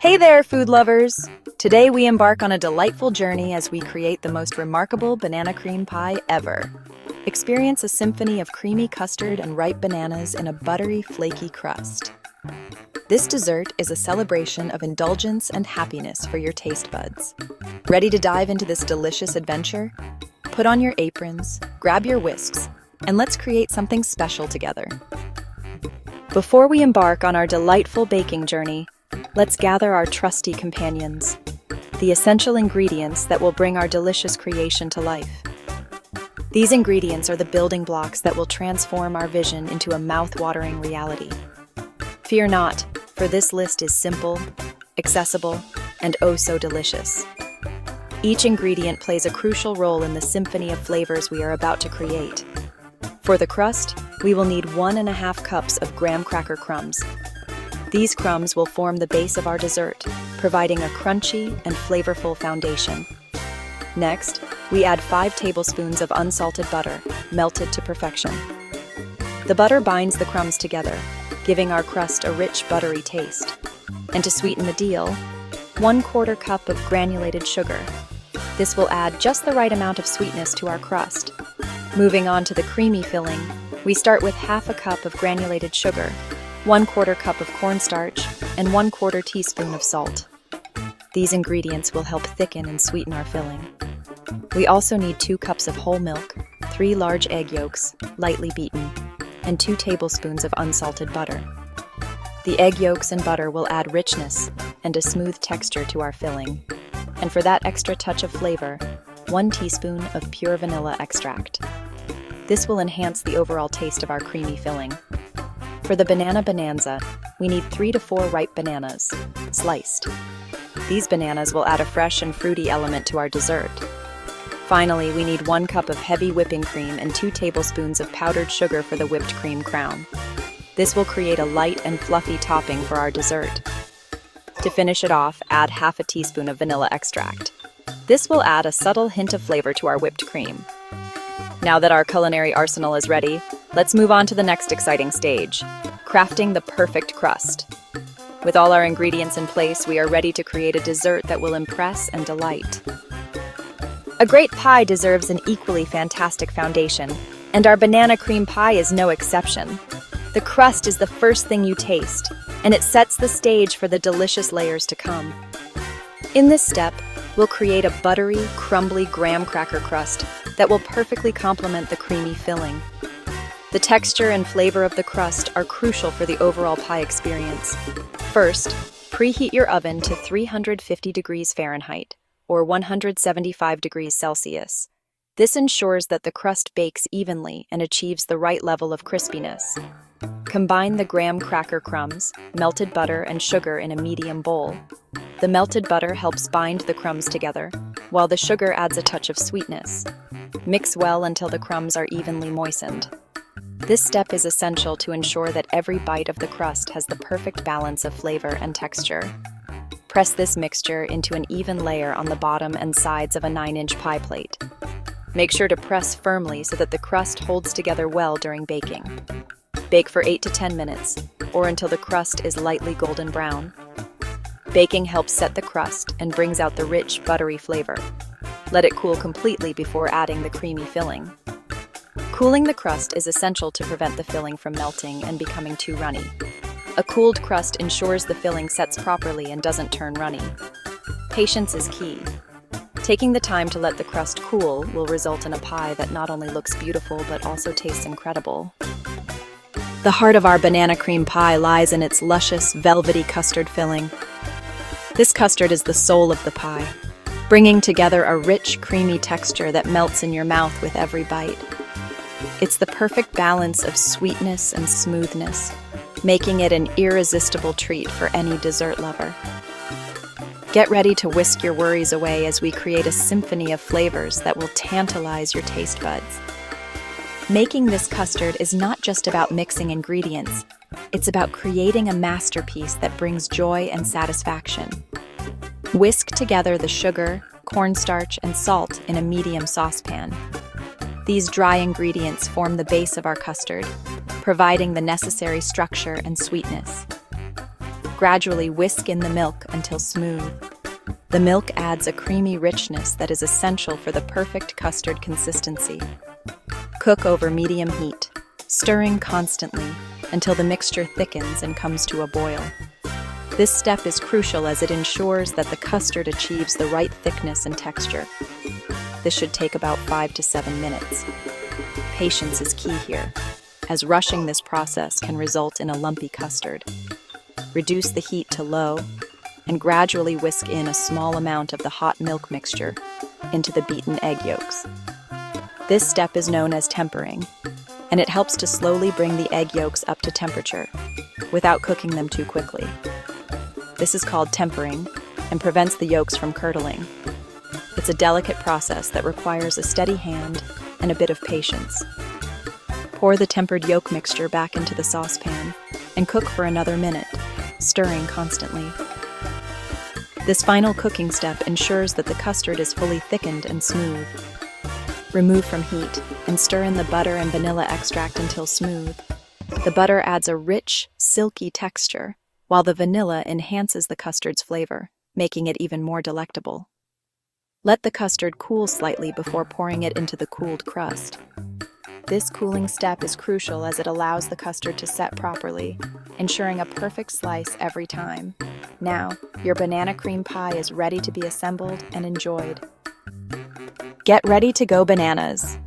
Hey there, food lovers! Today we embark on a delightful journey as we create the most remarkable banana cream pie ever. Experience a symphony of creamy custard and ripe bananas in a buttery, flaky crust. This dessert is a celebration of indulgence and happiness for your taste buds. Ready to dive into this delicious adventure? Put on your aprons, grab your whisks, and let's create something special together. Before we embark on our delightful baking journey, let's gather our trusty companions, the essential ingredients that will bring our delicious creation to life. These ingredients are the building blocks that will transform our vision into a mouth-watering reality. Fear not, for this list is simple, accessible, and oh so delicious. Each ingredient plays a crucial role in the symphony of flavors we are about to create. For the crust, we will need 1.5 cups of graham cracker crumbs. These crumbs will form the base of our dessert, providing a crunchy and flavorful foundation. Next, we add 5 tablespoons of unsalted butter, melted to perfection. The butter binds the crumbs together, giving our crust a rich, buttery taste. And to sweeten the deal, 1/4 cup of granulated sugar. This will add just the right amount of sweetness to our crust. Moving on to the creamy filling, we start with 1/2 cup of granulated sugar, 1/4 cup of cornstarch, and 1/4 teaspoon of salt. These ingredients will help thicken and sweeten our filling. We also need 2 cups of whole milk, 3 large egg yolks, lightly beaten, and 2 tablespoons of unsalted butter. The egg yolks and butter will add richness and a smooth texture to our filling. And for that extra touch of flavor, 1 teaspoon of pure vanilla extract. This will enhance the overall taste of our creamy filling. For the banana bonanza, we need 3 to 4 ripe bananas, sliced. These bananas will add a fresh and fruity element to our dessert. Finally, we need 1 cup of heavy whipping cream and 2 tablespoons of powdered sugar for the whipped cream crown. This will create a light and fluffy topping for our dessert. To finish it off, add 1/2 teaspoon of vanilla extract. This will add a subtle hint of flavor to our whipped cream. Now that our culinary arsenal is ready, let's move on to the next exciting stage, crafting the perfect crust. With all our ingredients in place, we are ready to create a dessert that will impress and delight. A great pie deserves an equally fantastic foundation, and our banana cream pie is no exception. The crust is the first thing you taste, and it sets the stage for the delicious layers to come. In this step, we'll create a buttery, crumbly graham cracker crust that will perfectly complement the creamy filling. The texture and flavor of the crust are crucial for the overall pie experience. First, preheat your oven to 350 degrees Fahrenheit, or 175 degrees Celsius. This ensures that the crust bakes evenly and achieves the right level of crispiness. Combine the graham cracker crumbs, melted butter, and sugar in a medium bowl. The melted butter helps bind the crumbs together, while the sugar adds a touch of sweetness. Mix well until the crumbs are evenly moistened. This step is essential to ensure that every bite of the crust has the perfect balance of flavor and texture. Press this mixture into an even layer on the bottom and sides of a 9-inch pie plate. Make sure to press firmly so that the crust holds together well during baking. Bake for 8 to 10 minutes, or until the crust is lightly golden brown. Baking helps set the crust and brings out the rich, buttery flavor. Let it cool completely before adding the creamy filling. Cooling the crust is essential to prevent the filling from melting and becoming too runny. A cooled crust ensures the filling sets properly and doesn't turn runny. Patience is key. Taking the time to let the crust cool will result in a pie that not only looks beautiful but also tastes incredible. The heart of our banana cream pie lies in its luscious, velvety custard filling. This custard is the soul of the pie, bringing together a rich, creamy texture that melts in your mouth with every bite. It's the perfect balance of sweetness and smoothness, making it an irresistible treat for any dessert lover. Get ready to whisk your worries away as we create a symphony of flavors that will tantalize your taste buds. Making this custard is not just about mixing ingredients, it's about creating a masterpiece that brings joy and satisfaction. Whisk together the sugar, cornstarch, and salt in a medium saucepan. These dry ingredients form the base of our custard, providing the necessary structure and sweetness. Gradually whisk in the milk until smooth. The milk adds a creamy richness that is essential for the perfect custard consistency. Cook over medium heat, stirring constantly until the mixture thickens and comes to a boil. This step is crucial as it ensures that the custard achieves the right thickness and texture. This should take about 5 to 7 minutes. Patience is key here, as rushing this process can result in a lumpy custard. Reduce the heat to low and gradually whisk in a small amount of the hot milk mixture into the beaten egg yolks. This step is known as tempering, and it helps to slowly bring the egg yolks up to temperature without cooking them too quickly. This is called tempering and prevents the yolks from curdling. It's a delicate process that requires a steady hand and a bit of patience. Pour the tempered yolk mixture back into the saucepan and cook for another minute, stirring constantly. This final cooking step ensures that the custard is fully thickened and smooth. Remove from heat and stir in the butter and vanilla extract until smooth. The butter adds a rich, silky texture, while the vanilla enhances the custard's flavor, making it even more delectable. Let the custard cool slightly before pouring it into the cooled crust. This cooling step is crucial as it allows the custard to set properly, ensuring a perfect slice every time. Now, your banana cream pie is ready to be assembled and enjoyed. Get ready to go bananas.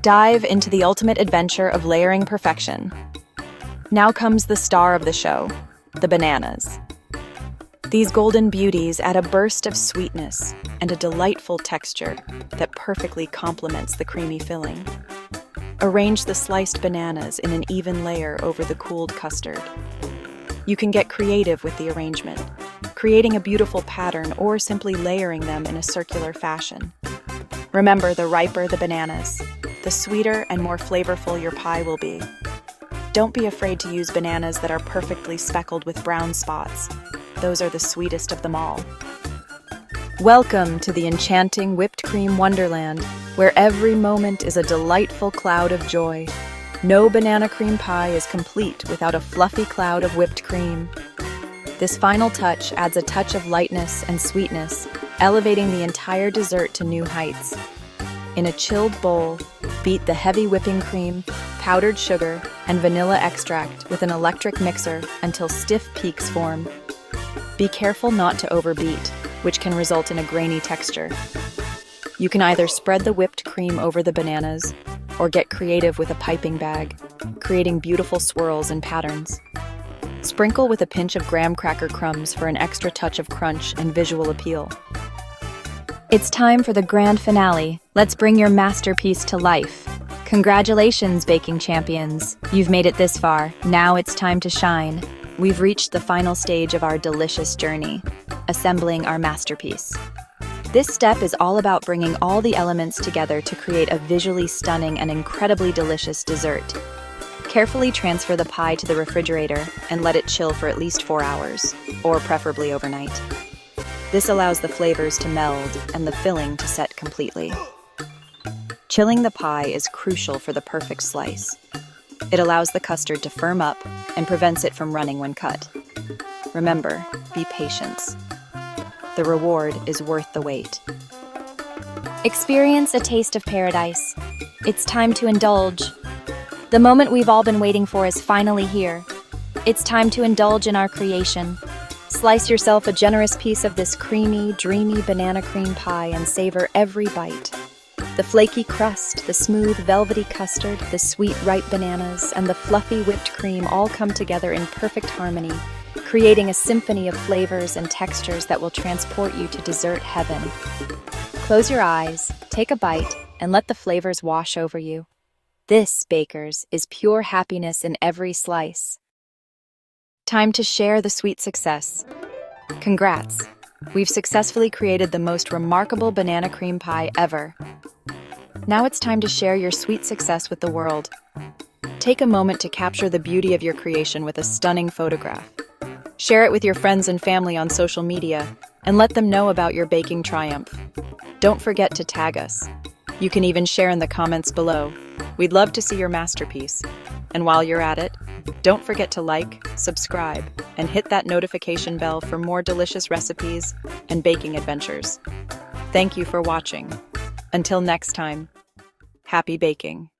Dive into the ultimate adventure of layering perfection. Now comes the star of the show, the bananas. These golden beauties add a burst of sweetness and a delightful texture that perfectly complements the creamy filling. Arrange the sliced bananas in an even layer over the cooled custard. You can get creative with the arrangement, creating a beautiful pattern or simply layering them in a circular fashion. Remember, the riper the bananas, the sweeter and more flavorful your pie will be. Don't be afraid to use bananas that are perfectly speckled with brown spots. Those are the sweetest of them all. Welcome to the enchanting whipped cream wonderland, where every moment is a delightful cloud of joy. No banana cream pie is complete without a fluffy cloud of whipped cream. This final touch adds a touch of lightness and sweetness, elevating the entire dessert to new heights. In a chilled bowl, beat the heavy whipping cream, powdered sugar, and vanilla extract with an electric mixer until stiff peaks form. Be careful not to overbeat, which can result in a grainy texture. You can either spread the whipped cream over the bananas or get creative with a piping bag, creating beautiful swirls and patterns. Sprinkle with a pinch of graham cracker crumbs for an extra touch of crunch and visual appeal. It's time for the grand finale. Let's bring your masterpiece to life. Congratulations, baking champions. You've made it this far. Now it's time to shine. We've reached the final stage of our delicious journey, assembling our masterpiece. This step is all about bringing all the elements together to create a visually stunning and incredibly delicious dessert. Carefully transfer the pie to the refrigerator and let it chill for at least 4 hours, or preferably overnight. This allows the flavors to meld and the filling to set completely. Chilling the pie is crucial for the perfect slice. It allows the custard to firm up and prevents it from running when cut. Remember, be patient. The reward is worth the wait. Experience a taste of paradise. It's time to indulge. The moment we've all been waiting for is finally here. It's time to indulge in our creation. Slice yourself a generous piece of this creamy, dreamy banana cream pie and savor every bite. The flaky crust, the smooth, velvety custard, the sweet, ripe bananas, and the fluffy whipped cream all come together in perfect harmony, creating a symphony of flavors and textures that will transport you to dessert heaven. Close your eyes, take a bite, and let the flavors wash over you. This, bakers, is pure happiness in every slice. Time to share the sweet success. Congrats! We've successfully created the most remarkable banana cream pie ever. Now it's time to share your sweet success with the world. Take a moment to capture the beauty of your creation with a stunning photograph. Share it with your friends and family on social media, and let them know about your baking triumph. Don't forget to tag us. You can even share in the comments below. We'd love to see your masterpiece. And while you're at it, don't forget to like, subscribe, and hit that notification bell for more delicious recipes and baking adventures. Thank you for watching. Until next time, happy baking.